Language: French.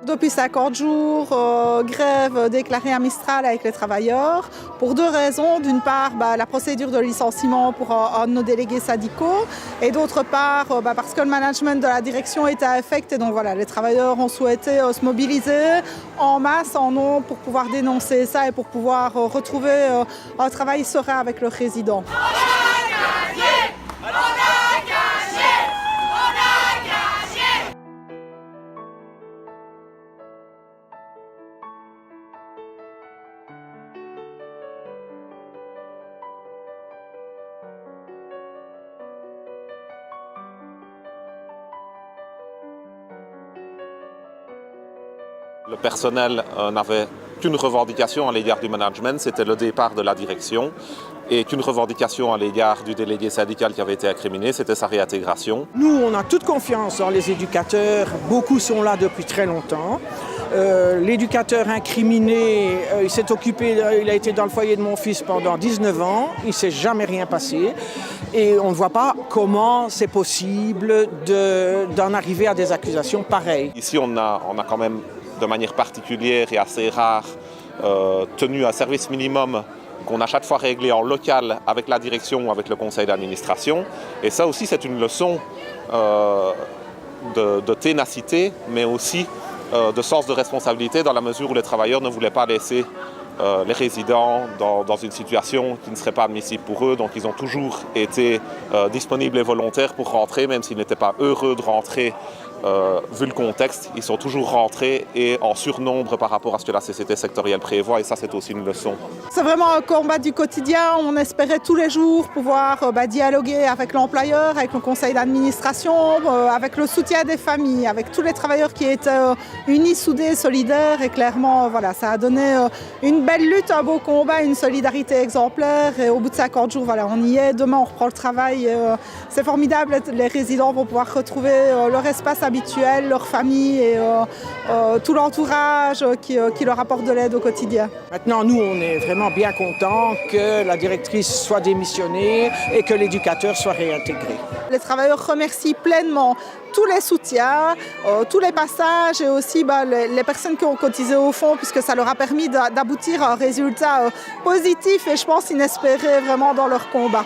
Depuis 50 jours, grève déclarée à Mistral avec les travailleurs pour deux raisons. D'une part, la procédure de licenciement pour un de nos délégués syndicaux et d'autre part, parce que le management de la direction était affecté. Donc voilà, les travailleurs ont souhaité se mobiliser en masse, en nombre pour pouvoir dénoncer ça et pour pouvoir retrouver un travail serein avec leurs résidents. Le personnel n'avait qu'une revendication à l'égard du management, c'était le départ de la direction, et qu'une revendication à l'égard du délégué syndical qui avait été incriminé, c'était sa réintégration. Nous, on a toute confiance dans les éducateurs, beaucoup sont là depuis très longtemps. L'éducateur incriminé, il a été dans le foyer de mon fils pendant 19 ans, il ne s'est jamais rien passé. Et on ne voit pas comment c'est possible d'en arriver à des accusations pareilles. Ici, on a quand même, de manière particulière et assez rare, tenu un service minimum qu'on a chaque fois réglé en local avec la direction ou avec le conseil d'administration. Et ça aussi, c'est une leçon de ténacité, mais aussi de sens de responsabilité dans la mesure où les travailleurs ne voulaient pas laisser les résidents dans une situation qui ne serait pas admissible pour eux. Donc ils ont toujours été disponibles et volontaires pour rentrer, même s'ils n'étaient pas heureux de rentrer. Vu le contexte, ils sont toujours rentrés et en surnombre par rapport à ce que la CCT sectorielle prévoit, et ça c'est aussi une leçon. C'est vraiment un combat du quotidien. On espérait tous les jours pouvoir dialoguer avec l'employeur, avec le conseil d'administration, avec le soutien des familles, avec tous les travailleurs qui étaient unis, soudés, solidaires, et clairement voilà, ça a donné une belle lutte, un beau combat, une solidarité exemplaire, et au bout de 50 jours, voilà, on y est. Demain on reprend le travail, c'est formidable, les résidents vont pouvoir retrouver leur espace habituel, leur famille et tout l'entourage qui leur apporte de l'aide au quotidien. Maintenant, nous, on est vraiment bien contents que la directrice soit démissionnée et que l'éducateur soit réintégré. Les travailleurs remercient pleinement tous les soutiens, tous les passages et aussi les personnes qui ont cotisé au fond, puisque ça leur a permis d'aboutir à un résultat positif et je pense inespéré vraiment dans leur combat.